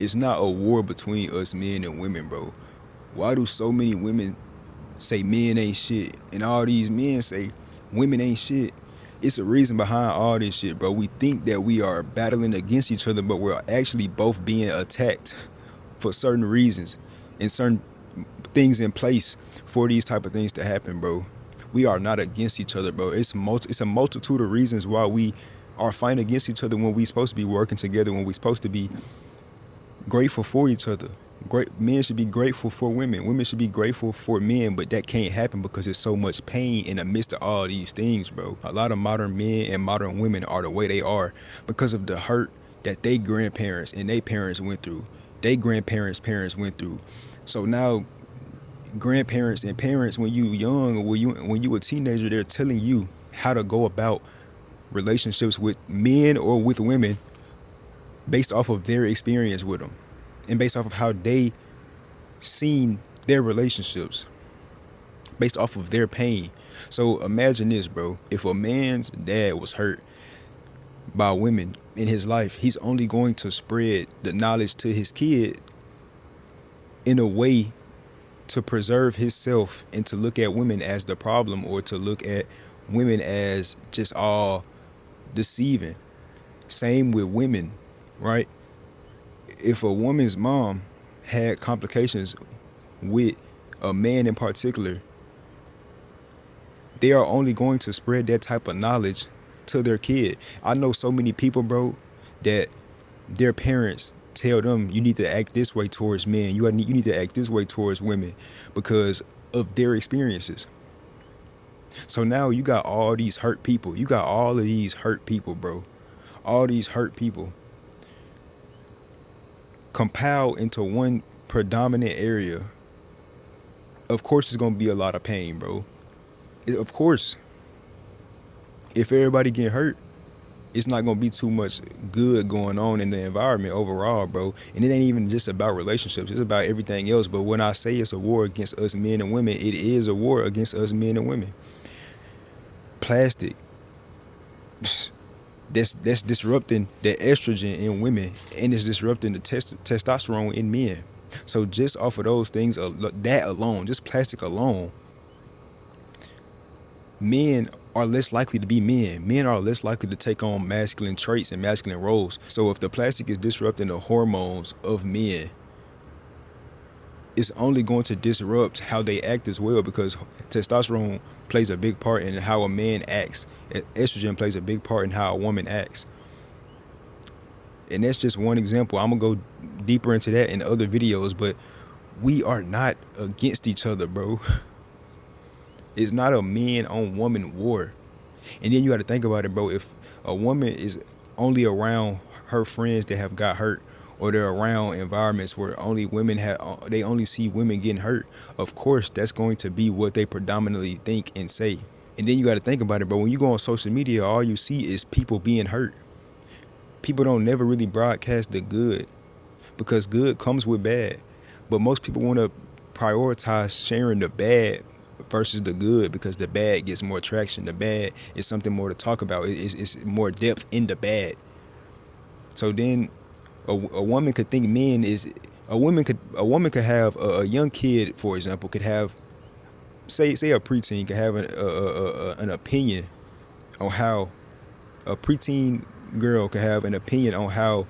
It's not a war between us men and women, bro. Why do so many women say men ain't shit and all these men say women ain't shit? It's a reason behind all this shit, bro. We think that we are battling against each other, but we're actually both being attacked for certain reasons and certain things in place for these type of things to happen, bro. We are not against each other, bro. It's a multitude of reasons why we are fighting against each other when we supposed to be working together, when we supposed to be grateful for each other. Great men should be grateful for women. Women should be grateful for men, but that can't happen because there's so much pain in the midst of all these things, bro. A lot of modern men and modern women are the way they are because of the hurt that they grandparents and they parents went through. They grandparents' parents went through. So now grandparents and parents, when you young or when you a teenager, they're telling you how to go about relationships with men or with women based off of their experience with them and based off of how they seen their relationships, based off of their pain. So imagine this, bro. If a man's dad was hurt by women in his life, he's only going to spread the knowledge to his kid in a way to preserve himself and to look at women as the problem or to look at women as just all deceiving. Same with women, right? If a woman's mom had complications with a man in particular, they are only going to spread that type of knowledge to their kid. I know so many people, bro, that their parents tell them you need to act this way towards men. You need to act this way towards women because of their experiences. So now you got all these hurt people. You got all of these hurt people, bro. All these hurt people compiled into one predominant area. Of course, it's gonna be a lot of pain, bro. Of course, if everybody get hurt, it's not gonna be too much good going on in the environment overall, bro. And it ain't even just about relationships; it's about everything else. But when I say it's a war against us men and women, it is a war against us men and women. Plastic, that's disrupting the estrogen in women, and it's disrupting the testosterone in men. So just off of those things, that alone, just plastic alone, men are less likely to be men. Men are less likely to take on masculine traits and masculine roles. So if the plastic is disrupting the hormones of men, it's only going to disrupt how they act as well, because testosterone plays a big part in how a man acts. Estrogen plays a big part in how a woman acts. And that's just one example. I'm going to go deeper into that in other videos, but we are not against each other, bro. It's not a man on woman war. And then you got to think about it, bro. If a woman is only around her friends that have got hurt, or they're around environments where only women they only see women getting hurt, of course that's going to be what they predominantly think and say. And then you got to think about it, bro. When you go on social media, all you see is people being hurt. People don't never really broadcast the good, because good comes with bad. But most people want to prioritize sharing the bad versus the good, because the bad gets more traction. The bad is something more to talk about. It's more depth in the bad. So then a woman could think men is a woman could have a young kid, for example, could have say a preteen could have an opinion on how a preteen girl could have an opinion on how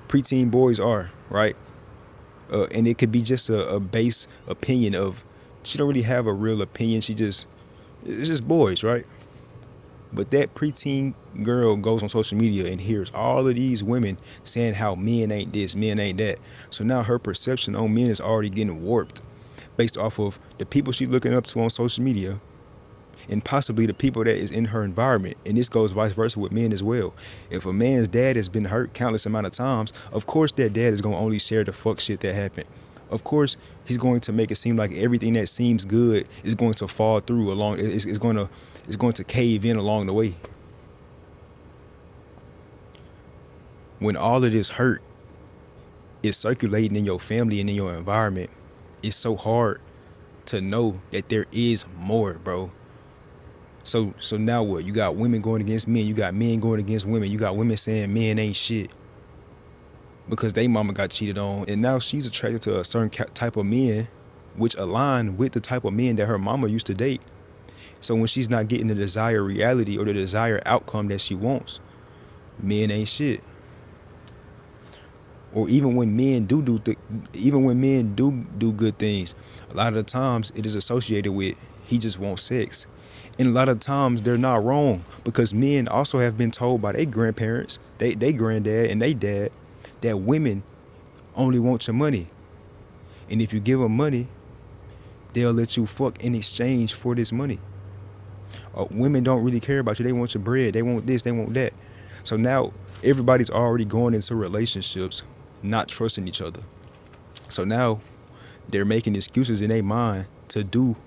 preteen boys are, right? And it could be just a base opinion of, she don't really have a real opinion. It's just boys, right? But that preteen girl goes on social media and hears all of these women saying how men ain't this, men ain't that. So now her perception on men is already getting warped based off of the people she's looking up to on social media, and possibly the people that is in her environment. And this goes vice versa with men as well. If a man's dad has been hurt countless amount of times, of course that dad is going to only share the fuck shit that happened. Of course he's going to make it seem like everything that seems good is going to fall through along. It's going to cave in along the way. When all of this hurt is circulating in your family and in your environment, it's so hard to know that there is more, bro. So now what? You got women going against men. You got men going against women. You got women saying men ain't shit. because they mama got cheated on, and now she's attracted to a certain type of men, which align with the type of men that her mama used to date. So when she's not getting the desired reality or the desired outcome that she wants, men ain't shit. Or even when men even when men do good things, a lot of the times it is associated with he just wants sex. And a lot of times they're not wrong, because men also have been told by their grandparents, they granddad and they dad, that women only want your money. And if you give them money, they'll let you fuck in exchange for this money. Women don't really care about you. They want your bread. They want this. They want that. So now everybody's already going into relationships not trusting each other. So now they're making excuses in their mind to do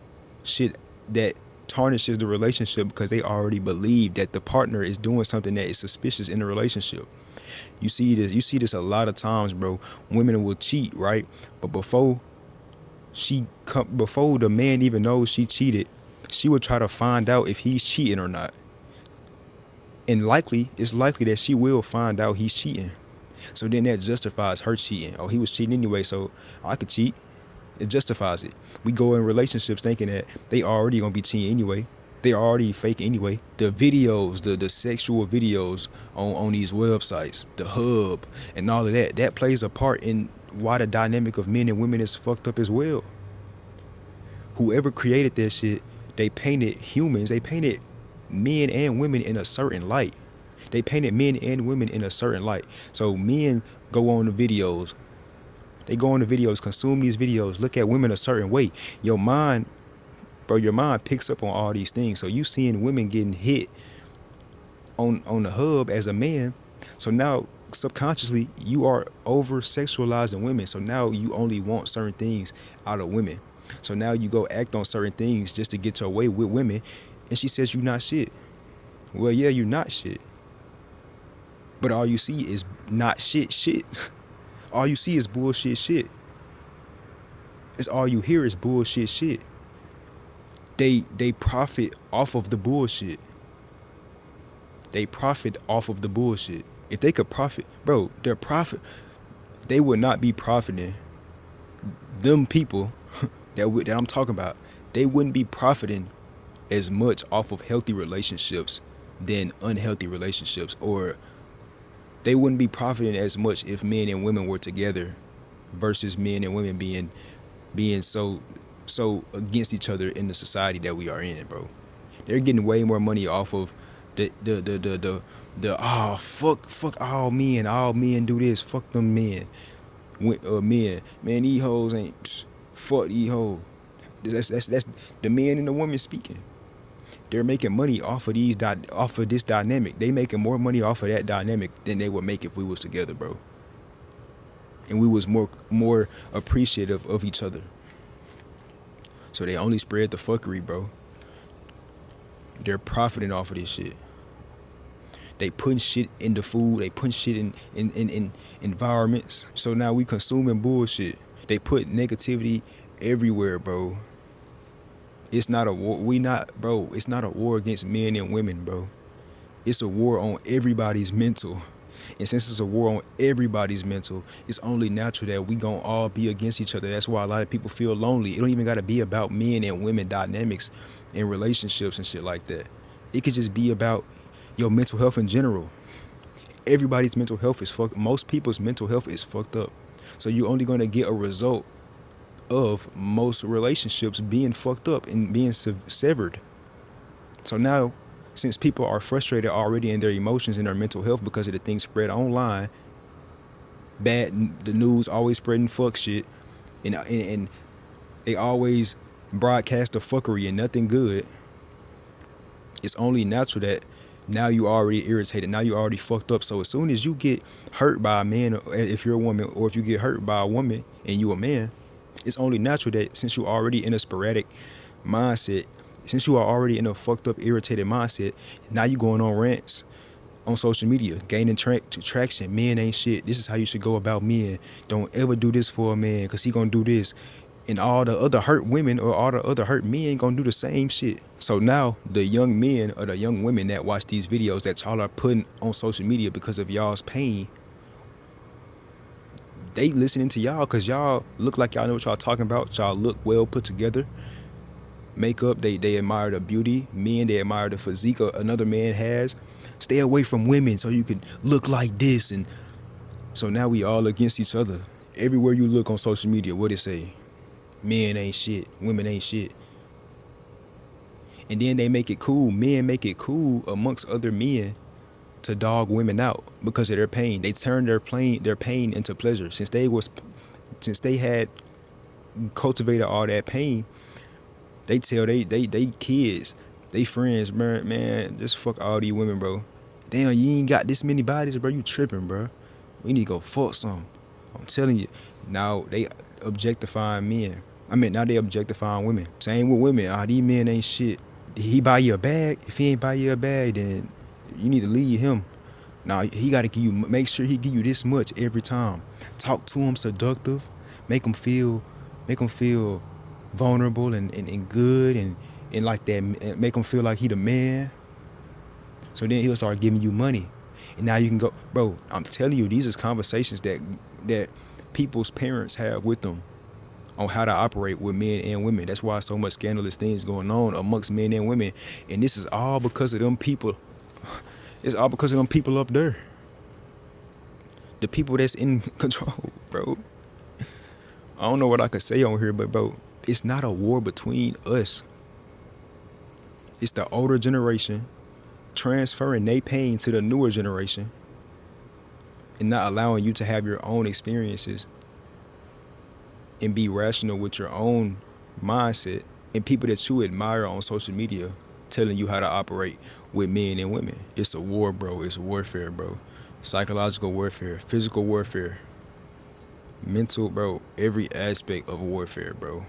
shit that tarnishes the relationship, because they already believe that the partner is doing something that is suspicious in the relationship. You see this a lot of times, bro. Women will cheat, right? But before the man even knows she cheated, she would try to find out if he's cheating or not. And it's likely that she will find out he's cheating. So then that justifies her cheating. Oh, he was cheating anyway, so I could cheat. It justifies it. We go in relationships thinking that they already gonna be cheating anyway. They already fake anyway. The videos, the sexual videos on these websites, the hub and all of that plays a part in why the dynamic of men and women is fucked up as well. Whoever created that shit, they painted men and women in a certain light. They painted men and women in a certain light. So men go on the videos. They go on the videos, consume these videos, look at women a certain way. Your mind picks up on all these things. So you seeing women getting hit on the hub as a man. So now subconsciously you are over sexualizing women. So now you only want certain things out of women. So now you go act on certain things just to get your way with women. And she says you not shit. Well, yeah, you not shit. But all you see is not shit. All you see is bullshit shit. It's all you hear is bullshit shit. They profit off of the bullshit. They profit off of the bullshit. If they could profit, bro, they would not be profiting. Them people that I'm talking about, they wouldn't be profiting as much off of healthy relationships than unhealthy relationships, or they wouldn't be profiting as much if men and women were together versus men and women being so against each other in the society that we are in, bro. They're getting way more money off of the fuck all men do this, fuck them men. Man, these hoes ain't, fuck these hoes. That's the man and the woman speaking. They're making money off of this dynamic. They making more money off of that dynamic than they would make if we was together, bro. And we was more appreciative of each other. So they only spread the fuckery, bro. They're profiting off of this shit. They putting shit in the food. They putting shit in environments. So now we consuming bullshit. They put negativity everywhere, bro. It's not a war. It's not a war against men and women, bro. It's a war on everybody's mental. And since it's a war on everybody's mental, it's only natural that we gonna all be against each other. That's why a lot of people feel lonely. It don't even gotta be about men and women dynamics and relationships and shit like that. It could just be about your mental health in general. Everybody's mental health is fucked. Most people's mental health is fucked up. So you're only gonna get a result of most relationships being fucked up and being severed. So now, since people are frustrated already in their emotions and their mental health because of the things spread online, the news always spreading fuck shit, and they always broadcast the fuckery and nothing good. It's only natural that now you already irritated, now you already fucked up. So as soon as you get hurt by a man, if you're a woman, or if you get hurt by a woman and you a man, it's only natural that since you're already in a sporadic mindset, since you are already in a fucked up, irritated mindset, now you going on rants on social media, gaining traction. Men ain't shit. This is how you should go about men. Don't ever do this for a man because he gonna do this. And all the other hurt women or all the other hurt men gonna do the same shit. So now the young men or the young women that watch these videos that y'all are putting on social media because of y'all's pain, They listening to y'all because y'all look like y'all know what y'all talking about. Y'all look well put together. Makeup, they admire the beauty. Men, they admire the physique another man has. Stay away from women so you can look like this. And so now we all against each other. Everywhere you look on social media, what it say? Men ain't shit. Women ain't shit. And then they make it cool. Men make it cool amongst other men to dog women out because of their pain. They turn their pain into pleasure. Since they had cultivated all that pain, they tell they kids, they friends, man, just fuck all these women, bro. Damn, you ain't got this many bodies, bro. You tripping, bro. We need to go fuck some. I'm telling you. Now they objectifying men. Now they objectifying women. Same with women. These men ain't shit. Did he buy you a bag? If he ain't buy you a bag, then you need to leave him. Now he got to make sure he give you this much every time. Talk to him seductive, make him feel vulnerable and good and like that, and make him feel like he the man. So then he'll start giving you money, and now you can go, bro. I'm telling you, these is conversations that people's parents have with them on how to operate with men and women. That's why so much scandalous things going on amongst men and women, and this is all because of them people. It's all because of them people up there. The people that's in control, bro. I don't know what I could say on here, but bro, it's not a war between us. It's the older generation transferring their pain to the newer generation and not allowing you to have your own experiences and be rational with your own mindset, and people that you admire on social media telling you how to operate with men and women. It's a war, bro. It's warfare, bro. Psychological warfare, physical warfare, mental, bro. Every aspect of warfare, bro.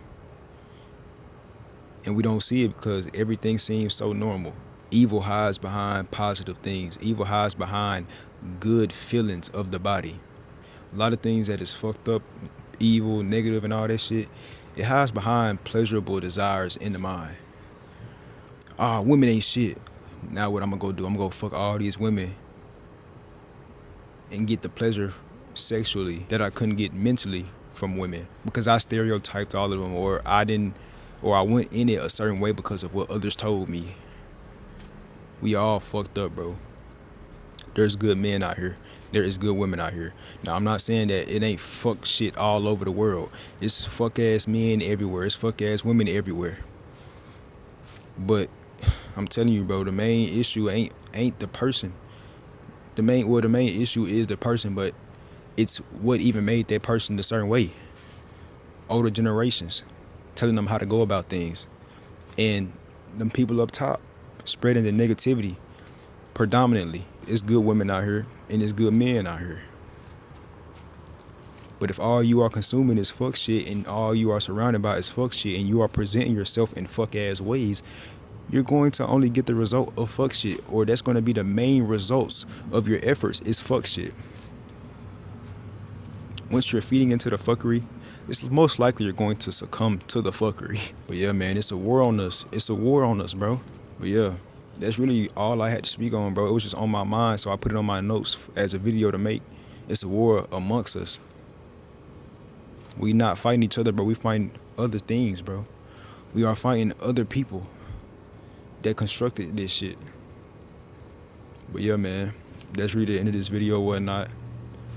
And we don't see it because everything seems so normal. Evil hides behind positive things. Evil hides behind good feelings of the body. A lot of things that is fucked up, evil, negative, and all that shit, it hides behind pleasurable desires in the mind. Women ain't shit. Now what I'm gonna go do? I'm gonna go fuck all these women and get the pleasure sexually that I couldn't get mentally from women because I stereotyped all of them, or I went in it a certain way because of what others told me. We all fucked up, bro. There's good men out here. There is good women out here. Now, I'm not saying that it ain't fuck shit all over the world. It's fuck ass men everywhere. It's fuck ass women everywhere. But I'm telling you, bro, the main issue ain't the person. The main issue is the person, but it's what even made that person a certain way. Older generations telling them how to go about things, and them people up top spreading the negativity predominantly. It's good women out here and it's good men out here. But if all you are consuming is fuck shit and all you are surrounded by is fuck shit and you are presenting yourself in fuck ass ways, you're going to only get the result of fuck shit, or that's going to be the main results of your efforts is fuck shit. Once you're feeding into the fuckery, it's most likely you're going to succumb to the fuckery. But yeah, man, it's a war on us. It's a war on us, bro. But yeah, that's really all I had to speak on, bro. It was just on my mind, so I put it on my notes as a video to make. It's a war amongst us. We not fighting each other, bro. We fighting other things, bro. We are fighting other people that constructed this shit. But yeah, man, that's really the end of this video or whatnot.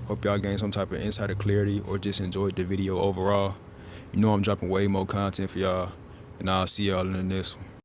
Hope y'all gained some type of insight or clarity or just enjoyed the video overall. You know I'm dropping way more content for y'all, and I'll see y'all in the next one.